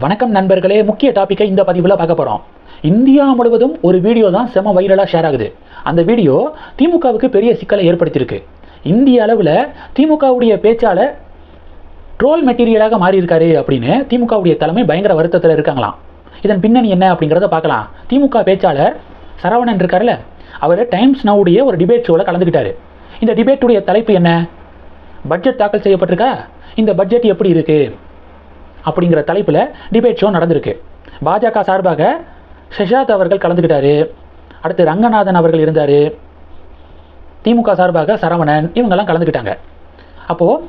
வணக்கம் நண்பர்களே, முக்கிய டாபிக்கை இந்த பதிவில் பார்க்க போகிறோம். இந்தியா முழுவதும் ஒரு வீடியோ தான் செம வைரலாக ஷேர் ஆகுது. அந்த வீடியோ திமுகவுக்கு பெரிய சிக்கலை ஏற்படுத்தியிருக்கு. இந்திய அளவில் திமுகவுடைய பேச்சாளர் ட்ரோல் மெட்டீரியலாக மாறியிருக்காரு அப்படின்னு திமுகவுடைய தலைமை பயங்கர வருத்தத்தில் இருக்காங்களாம். இதன் பின்னணி என்ன அப்படிங்கிறத பார்க்கலாம். திமுக பேச்சாளர் சரவணன் இருக்கார்ல, அவர் டைம்ஸ் நவுடைய ஒரு டிபேட் ஷோவில் கலந்துக்கிட்டாரு. இந்த டிபேட்டுடைய தலைப்பு என்ன? பட்ஜெட் தாக்கல் செய்யப்பட்டிருக்கா, இந்த பட்ஜெட் எப்படி இருக்குது அப்படிங்கிற தலைப்பில் டிபேட் ஷோ நடந்திருக்கு. பாஜக சார்பாக ஷெஷாத் அவர்கள் கலந்துக்கிட்டாரு. அடுத்து ரங்கநாதன் அவர்கள் இருந்தார். திமுக சார்பாக சரவணன், இவங்கெல்லாம் கலந்துக்கிட்டாங்க. அப்போது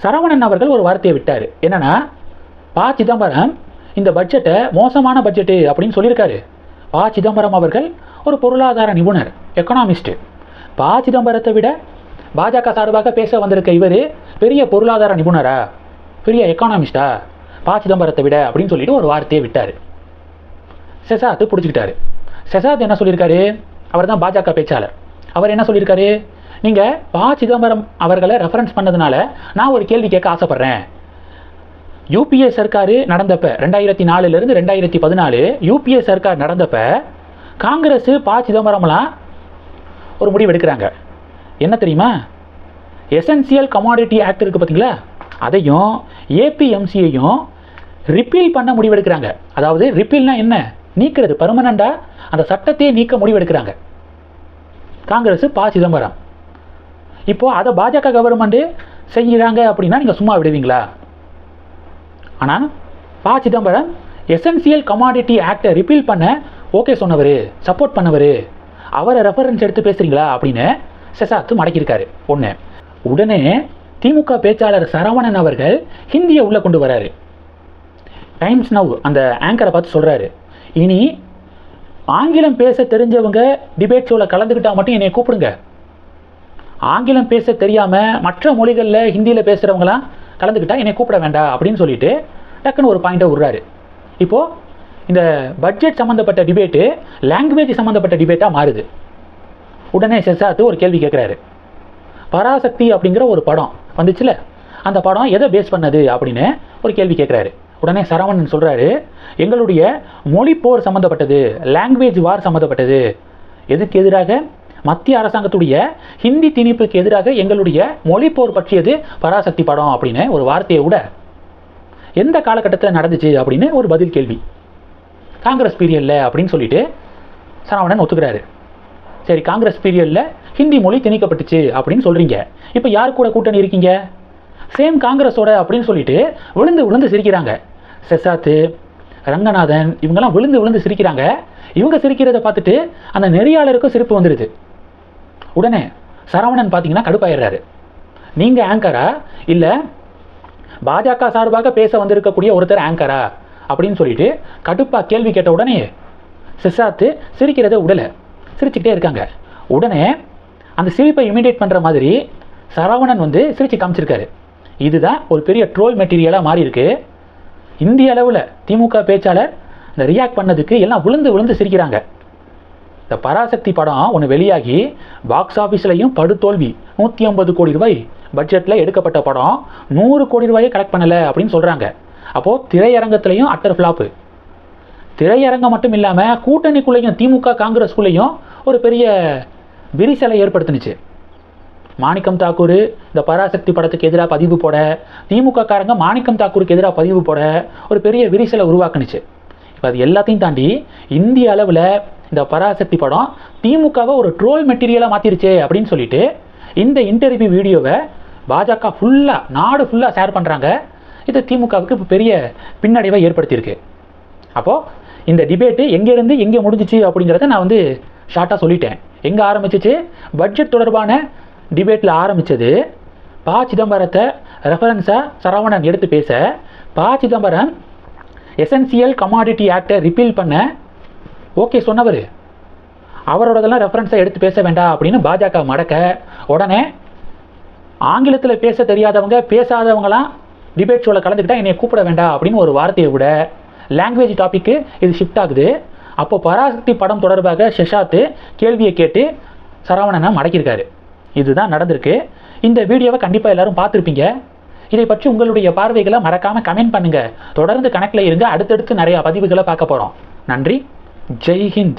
சரவணன் அவர்கள் ஒரு வார்த்தையை விட்டார். என்னென்னா, ப. சிதம்பரம் இந்த பட்ஜெட்டை மோசமான பட்ஜெட்டு அப்படின்னு சொல்லியிருக்காரு. ப. சிதம்பரம் அவர்கள் ஒரு பொருளாதார நிபுணர், எக்கனாமிஸ்ட்டு. ப. சிதம்பரத்தை விட பாஜக சார்பாக பேச வந்திருக்க இவர் பெரிய பொருளாதார நிபுணரா, பெரிய எக்கனாமிஸ்டா ப. சிதம்பரத்தை விட அப்படின்னு சொல்லிட்டு ஒரு வார்த்தையை விட்டார். ஷெஷாத் பிடிச்சிக்கிட்டாரு. ஷெஷாத் என்ன சொல்லியிருக்காரு? அவர் தான் பாஜக பேச்சாளர். அவர் என்ன சொல்லியிருக்காரு? நீங்கள் ப. சிதம்பரம் அவர்களை ரெஃபரன்ஸ் பண்ணதுனால நான் ஒரு கேள்வி கேட்க ஆசைப்பட்றேன். யூபிஏ சர்க்கார் நடந்தப்ப 2004 2014 யூபிஏ சர்க்கார் நடந்தப்ப காங்கிரஸ் ப. சிதம்பரம்லாம் ஒரு முடிவு எடுக்கிறாங்க. என்ன தெரியுமா? எசென்சியல் கமாடிட்டி ஆக்ட் இருக்குது பார்த்தீங்களா, அதையும் ஏபிஎம்சியையும் ரிப்பீல் பண்ண முடிவெடுக்கிறாங்க. அதாவது ரிப்பீல்னா என்ன? நீக்கிறது, பெர்மனண்டாக அந்த சட்டத்தையே நீக்க முடிவெடுக்கிறாங்க காங்கிரஸ், ப. சிதம்பரம். இப்போது அதை பாஜக கவர்மெண்ட்டு செய்கிறாங்க அப்படின்னா நீங்கள் சும்மா விடுவீங்களா? ஆனால் ப. சிதம்பரம் எசென்சியல் கமாடிட்டி ஆக்டை ரிப்பீல் பண்ண ஓகே சொன்னவர், சப்போர்ட் பண்ணவர், அவரை ரெஃபரன்ஸ் எடுத்து பேசுகிறீங்களா அப்படின்னு ஷெஷாத் மடக்கியிருக்காரு. ஒன்று. உடனே திமுக பேச்சாளர் சரவணன் அவர்கள் ஹிந்தியை உள்ளே கொண்டு வராரு. டைம்ஸ் நவ் அந்த ஆங்கரை பார்த்து சொல்கிறாரு, இனி ஆங்கிலம் பேச தெரிஞ்சவங்க டிபேட் ஷோவில் கலந்துக்கிட்டால் மட்டும் என்னை கூப்பிடுங்க, ஆங்கிலம் பேச தெரியாமல் மற்ற மொழிகளில் ஹிந்தியில் பேசுகிறவங்களாம் கலந்துக்கிட்டால் என்னை கூப்பிட வேண்டாம் அப்படின்னு சொல்லிட்டு டக்குன்னு ஒரு பாயிண்ட்டை விடுறாரு. இப்போது இந்த பட்ஜெட் சம்மந்தப்பட்ட டிபேட்டு லாங்குவேஜ் சம்மந்தப்பட்ட டிபேட்டாக மாறுது. உடனே ஷெஷாத் ஒரு கேள்வி கேட்குறாரு. பராசக்தி அப்படிங்கிற ஒரு படம் வந்துச்சுல, அந்த படம் எதை பேஸ் பண்ணது அப்படின்னு ஒரு கேள்வி கேட்குறாரு. உடனே சரவணன் சொல்கிறாரு, எங்களுடைய மொழி போர் சம்மந்தப்பட்டது, லாங்குவேஜ் வார் சம்மந்தப்பட்டது. எதுக்கு எதிராக? மத்திய அரசாங்கத்துடைய ஹிந்தி திணிப்புக்கு எதிராக எங்களுடைய மொழி போர் பற்றியது பராசக்தி படம் அப்படின்னு ஒரு வார்த்தையை விட எந்த காலகட்டத்தில் நடந்துச்சு அப்படின்னு ஒரு பதில் கேள்வி. காங்கிரஸ் பீரியடில் அப்படின்னு சொல்லிட்டு சரவணன் ஒத்துக்கிறாரு. சரி, காங்கிரஸ் பீரியடில் ஹிந்தி மொழி திணிக்கப்பட்டுச்சு அப்படின்னு சொல்கிறீங்க, இப்போ யார் கூட கூட்டணி இருக்கீங்க? சேம் காங்கிரஸோட அப்படின்னு சொல்லிட்டு விழுந்து விழுந்து சிரிக்கிறாங்க. ஷெஷாத், ரங்கநாதன் இவங்கெல்லாம் விழுந்து விழுந்து சிரிக்கிறாங்க. இவங்க சிரிக்கிறத பார்த்துட்டு அந்த நெறியாளருக்கும் சிரிப்பு வந்துடுது. உடனே சரவணன் பார்த்தீங்கன்னா கடுப்பாயிடுறாரு. நீங்கள் ஆங்கரா இல்லை பாஜக சார்பாக பேச வந்திருக்கக்கூடிய ஒருத்தர் ஆங்கரா அப்படின்னு சொல்லிட்டு கடுப்பாக கேள்வி கேட்ட உடனே ஷெஷாத் சிரிக்கிறத விடலை, சிரிச்சுக்கிட்டே இருக்காங்க. உடனே அந்த சிரிப்பை இமிடேட் பண்ணுற மாதிரி சரவணன் சிரிச்சு காமிச்சிருக்காரு. இதுதான் ஒரு பெரிய ட்ரோல் மெட்டீரியலாக மாறி இருக்கு. இந்திய அளவில் திமுக பேச்சாளர் இந்த ரியாக்ட் பண்ணதுக்கு எல்லாம் விழுந்து விழுந்து சிரிக்கிறாங்க. இந்த பராசக்தி படம் ஒன்று வெளியாகி பாக்ஸ் ஆஃபீஸ்லையும் படுதோல்வி. 150 கோடி ரூபாய் பட்ஜெட்டில் எடுக்கப்பட்ட படம் 100 கோடி ரூபாயை கலெக்ட் பண்ணலை அப்படின்னு சொல்கிறாங்க. அப்போது திரையரங்கத்துலேயும் அட்டர் ஃப்ளாப்பு. திரையரங்கம் மட்டும் இல்லாமல் கூட்டணிக்குள்ளேயும் திமுக காங்கிரஸ்குள்ளேயும் ஒரு பெரிய விரிசலை ஏற்படுத்தினுச்சு. மாணிக்கம் தாக்கூர் இந்த பராசக்தி படத்துக்கு எதிராக பதிவு போட, திமுக காரங்க மாணிக்கம் தாக்கூருக்கு எதிராக பதிவு போட ஒரு பெரிய விரிசலை உருவாக்குனுச்சு. இப்போ அது எல்லாத்தையும் தாண்டி இந்திய அளவில் இந்த பராசக்தி படம் திமுகவை ஒரு ட்ரோல் மெட்டீரியலாக மாற்றிருச்சே அப்படின்னு சொல்லிட்டு இந்த இன்டர்வியூ வீடியோவை பாஜக ஃபுல்லாக, நாடு ஃபுல்லாக ஷேர் பண்ணுறாங்க. இது திமுகவுக்கு இப்போ பெரிய பின்னடைவை ஏற்படுத்தியிருக்கு. அப்போது இந்த டிபேட்டு எங்கேருந்து எங்கே முடிஞ்சிச்சு அப்படிங்கிறத நான் ஷார்ட்டாக சொல்லிட்டேன். எங்கே ஆரம்பிச்சிச்சு? பட்ஜெட் தொடர்பான டிபேட்டில் ஆரம்பித்தது. ப. சிதம்பரத்தை ரெஃபரன்ஸாக சரவணன் எடுத்து பேச, ப. சிதம்பரம் எசென்சியல் கமாடிட்டி ஆக்டை ரிப்பீல் பண்ண ஓகே சொன்னவர், அவரோடதெல்லாம் ரெஃபரன்ஸாக எடுத்து பேச வேண்டாம் அப்படின்னு பாஜக மடக்க, உடனே ஆங்கிலத்தில் பேச தெரியாதவங்க, பேசாதவங்களாம் டிபேட் ஷோவில் கலந்துக்கிட்டால் என்னை கூப்பிட வேண்டாம் அப்படின்னு ஒரு வார்த்தையை விட லாங்குவேஜ் டாப்பிக்கு இது ஷிஃப்ட் ஆகுது. அப்போது பராசக்தி படம் தொடர்பாக ஷெஷாத் கேள்வியை கேட்டு சரவணனை மடக்கியிருக்காரு. இதுதான் நடந்திருக்கு. இந்த வீடியோவை கண்டிப்பாக எல்லோரும் பார்த்துருப்பீங்க. இதை பற்றி உங்களுடைய பார்வைகளை மறக்காம கமெண்ட் பண்ணுங்க. தொடர்ந்து கணக்கில் இருங்க. அடுத்தடுத்து நிறைய பதிவுகளை பார்க்க போறோம். நன்றி. ஜெய் ஹிந்த்.